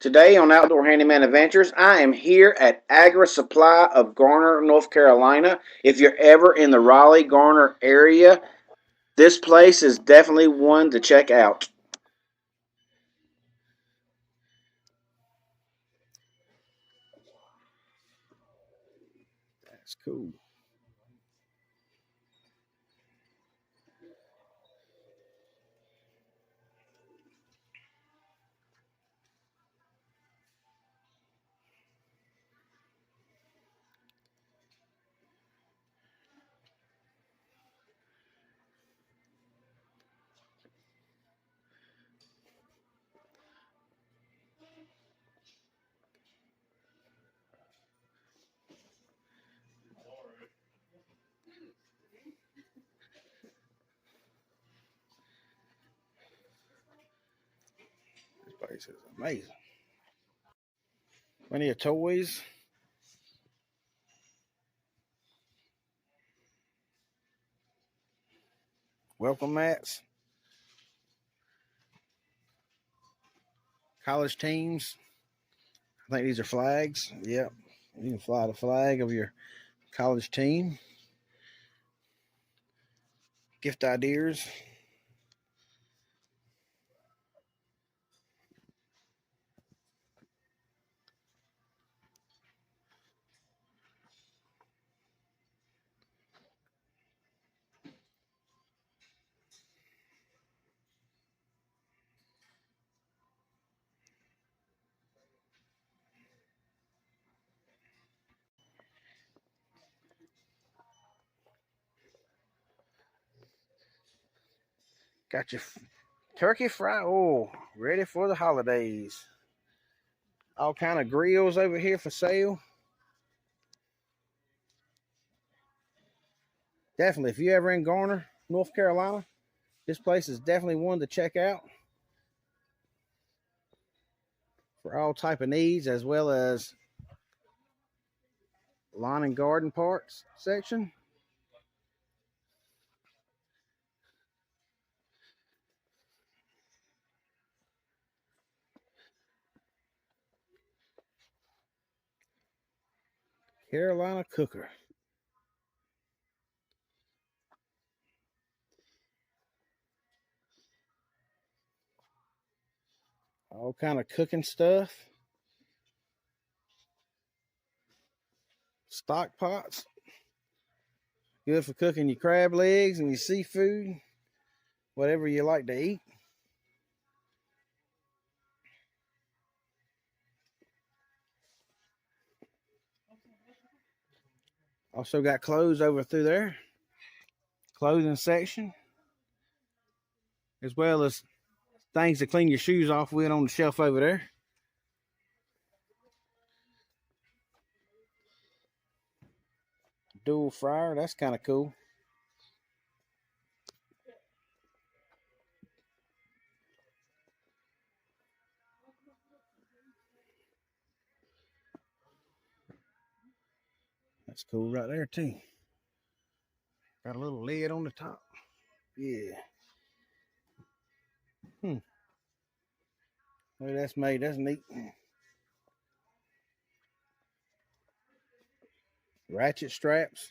Today on Outdoor Handyman Adventures, I am here at Agri Supply of Garner, North Carolina. If you're ever in the Raleigh, Garner area, this place is definitely one to check out. That's cool. This place is amazing. Plenty of toys. Welcome mats. College teams. I think these are flags. Yep. You can fly the flag of your college team. Gift ideas. Got your turkey fry. Oh, ready for the holidays. All kind of grills over here for sale. Definitely, if you're ever in Garner, North Carolina, this place is definitely one to check out for all type of needs, as well as lawn and garden parts section. Carolina cooker. All kind of cooking stuff. Stock pots. Good for cooking your crab legs and your seafood. Whatever you like to eat. Also got clothes over through there. Clothing section. As well as things to clean your shoes off with on the shelf over there. Dual fryer. That's kind of cool. That's cool right there too. Got a little lid on the top. Yeah. Well, that's made. That's neat. Ratchet straps.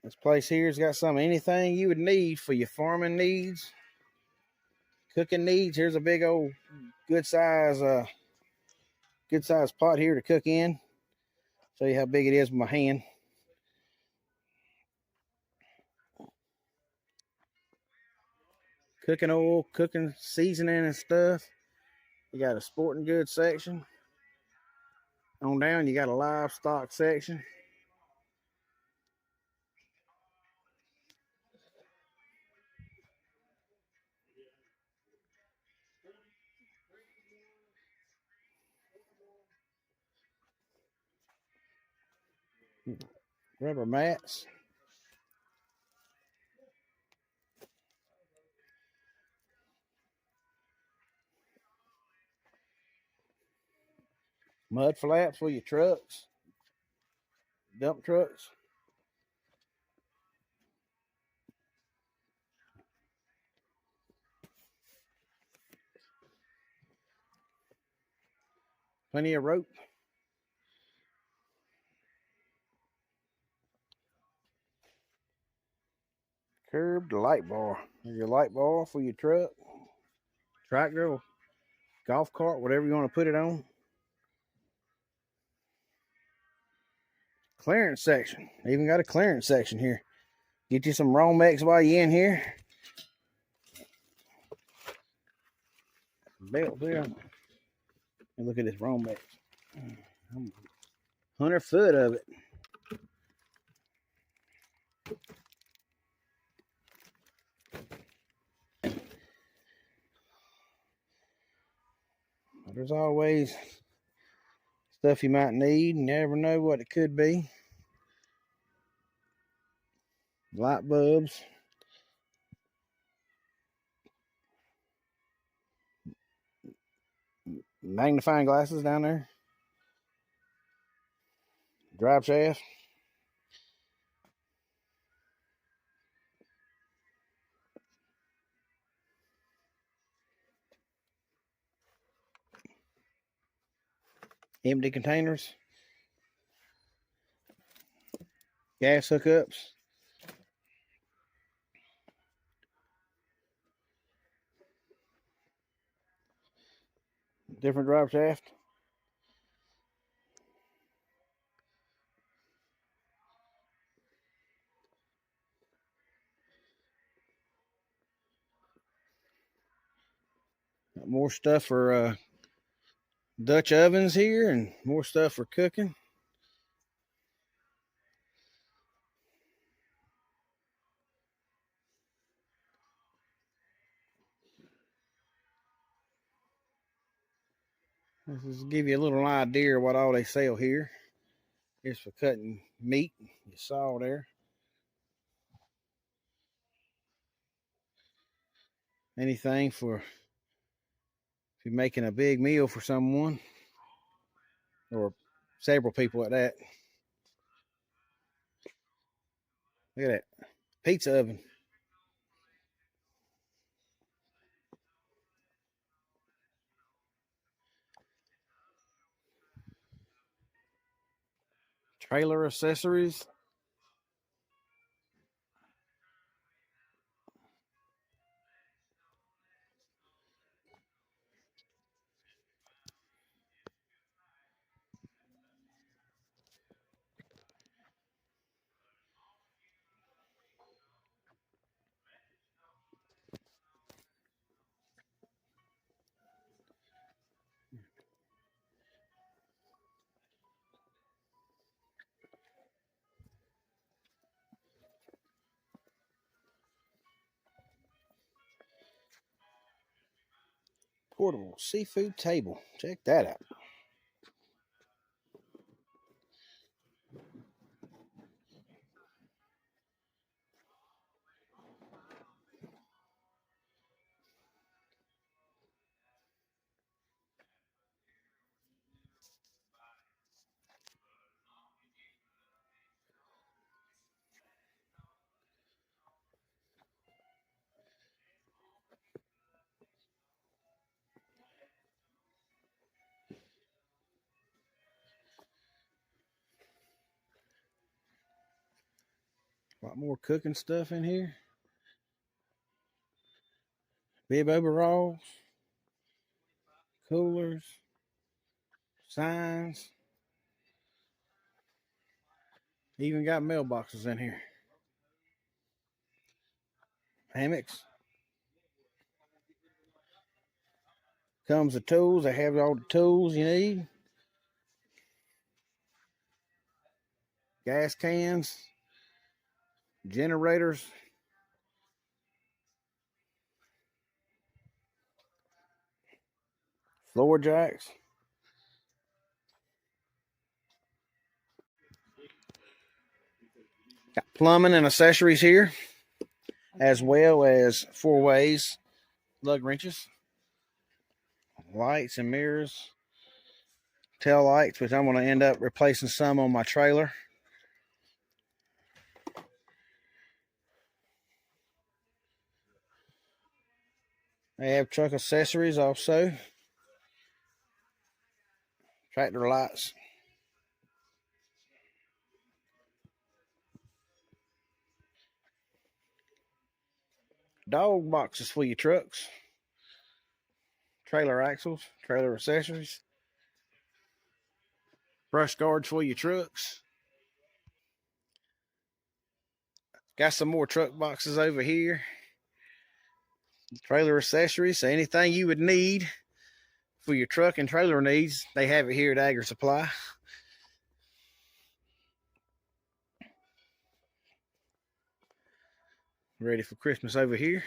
This place here's got some anything you would need for your farming needs, cooking needs. Here's a big old good size pot here to cook in. Show you how big it is with my hand. Cooking oil, cooking seasoning and stuff. You got a sporting goods section. On down, you got a livestock section. Rubber mats. Mud flaps for your trucks, dump trucks. Plenty of rope. Curved light bar. There's your light bar for your truck, tractor, golf cart, whatever you want to put it on. Clearance section. Even got a clearance section here. Get you some Romex while you're in here. Belt there. And look at this Romex. 100 foot of it. There's always stuff you might need. You never know what it could be. Light bulbs. Magnifying glasses down there. Drive shaft. Empty containers. Gas hookups. Different drive shaft. Got more stuff for Dutch ovens here and more stuff for cooking. This is to give you a little idea of what all they sell here. Here's for cutting meat. You saw there. Anything for if you're making a big meal for someone or several people at that. Look at that pizza oven. Trailer accessories. Portable seafood table. Check that out. A lot more cooking stuff in here. Bib overalls. Coolers. Signs. Even got mailboxes in here. Hammocks. Comes with tools. They have all the tools you need. Gas cans. Generators. Floor jacks. Got plumbing and accessories here, as well as 4-ways lug wrenches, lights and mirrors, tail lights, which I'm going to end up replacing some on my trailer. They have truck accessories also. Tractor lights. Dog boxes for your trucks. Trailer axles, trailer accessories. Brush guards for your trucks. Got some more truck boxes over here. Trailer accessories. So anything you would need for your truck and trailer needs, they have it here at Agri Supply. Ready for Christmas over here.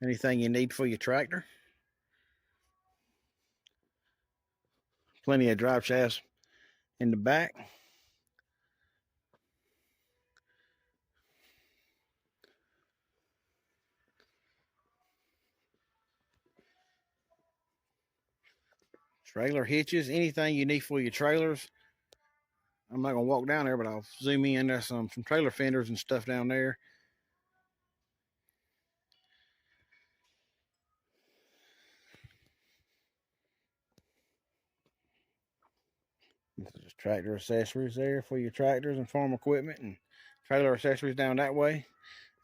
Anything you need for your tractor. Plenty of drive shafts in the back. Trailer hitches, anything you need for your trailers. I'm not going to walk down there, but I'll zoom in. There's some trailer fenders and stuff down there. This is tractor accessories there for your tractors and farm equipment, and trailer accessories down that way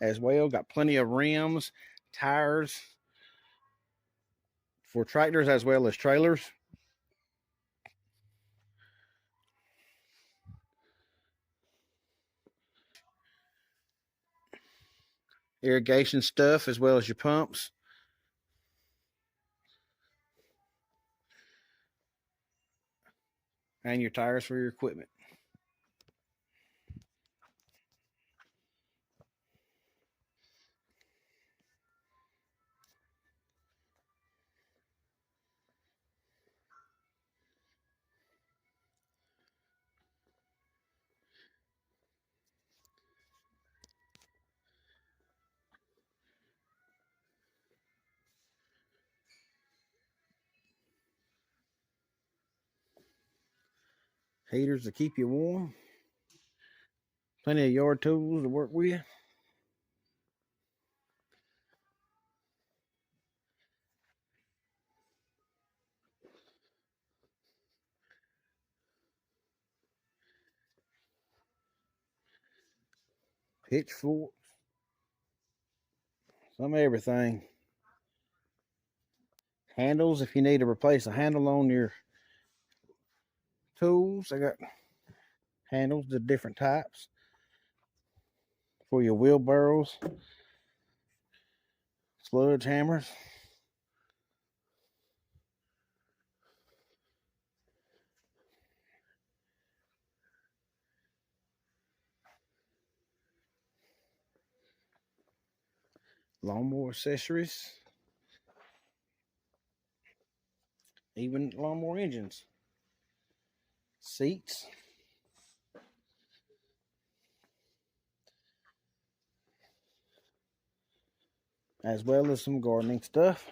as well. Got plenty of rims, tires for tractors as well as trailers. Irrigation stuff as well as your pumps. And your tires for your equipment. Heaters to keep you warm. Plenty of yard tools to work with. Pitchforks. Some of everything. Handles if you need to replace a handle on your tools. I got handles, the different types for your wheelbarrows, sludge hammers. Lawnmower accessories, even lawnmower engines, seats, as well as some gardening stuff.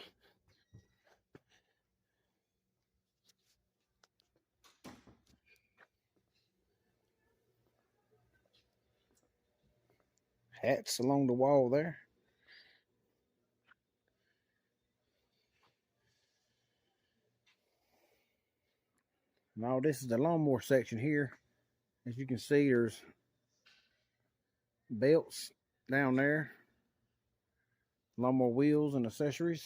Hats along the wall there. Now this is the lawnmower section here. As you can see, there's belts down there, lawnmower wheels and accessories.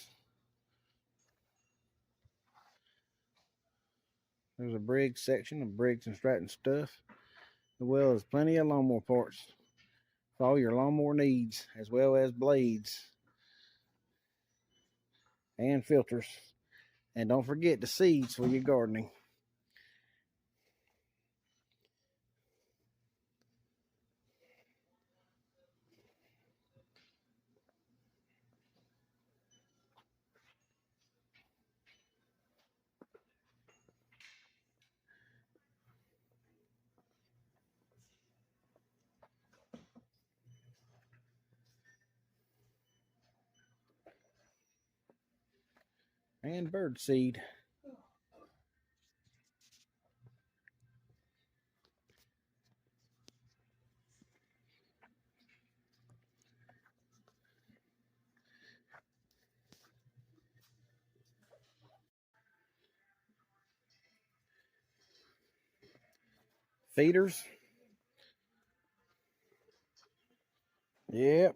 There's a Briggs section of Briggs and Stratton stuff, as well as plenty of lawnmower parts for all your lawnmower needs, as well as blades and filters. And don't forget the seeds for your gardening. and bird seed. Feeders. Yep.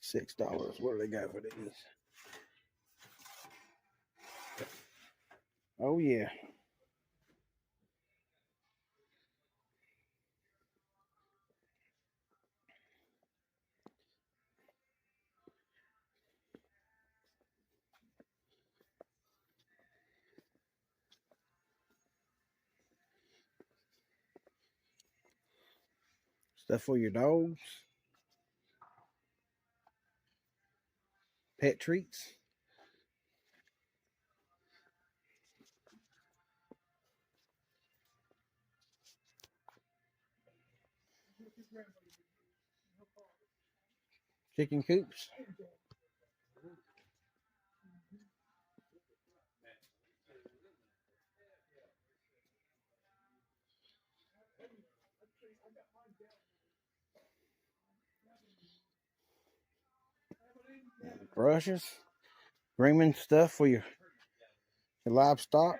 $6. What do they got for these? Oh yeah. Stuff for your dogs. Pet treats. Chicken coops. Brushes. Grooming stuff for your livestock.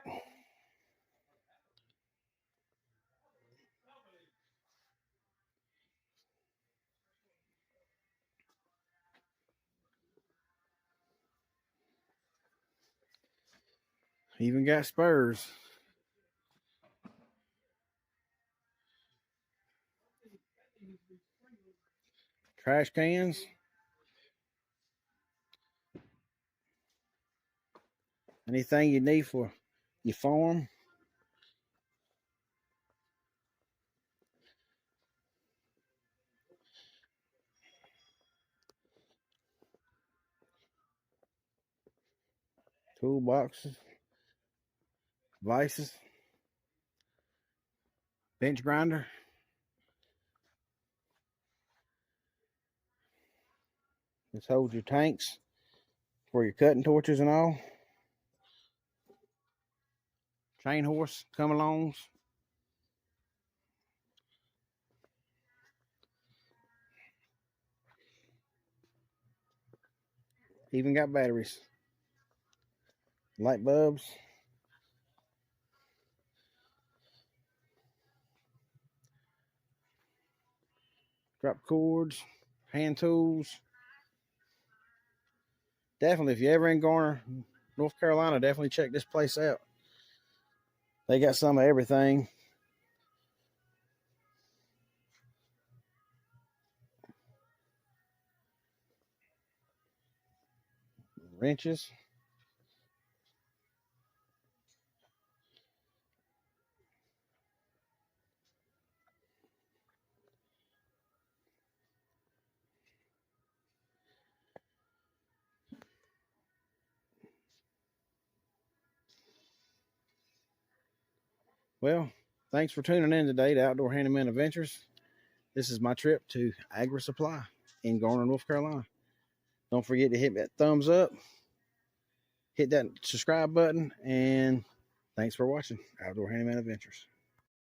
Even got spurs. Trash cans. Anything you need for your farm. Toolboxes. Vices. Bench grinder. This holds your tanks for your cutting torches and all. Chain horse come alongs. Even got batteries. Light bulbs. Drop cords. Hand tools. Definitely, if you're ever in Garner, North Carolina, definitely check this place out. They got some of everything. Wrenches. Well, thanks for tuning in today to Outdoor Handyman-Adventures. This is my trip to Agri Supply in Garner, North Carolina. Don't forget to hit that thumbs up, hit that subscribe button, and thanks for watching Outdoor Handyman-Adventures.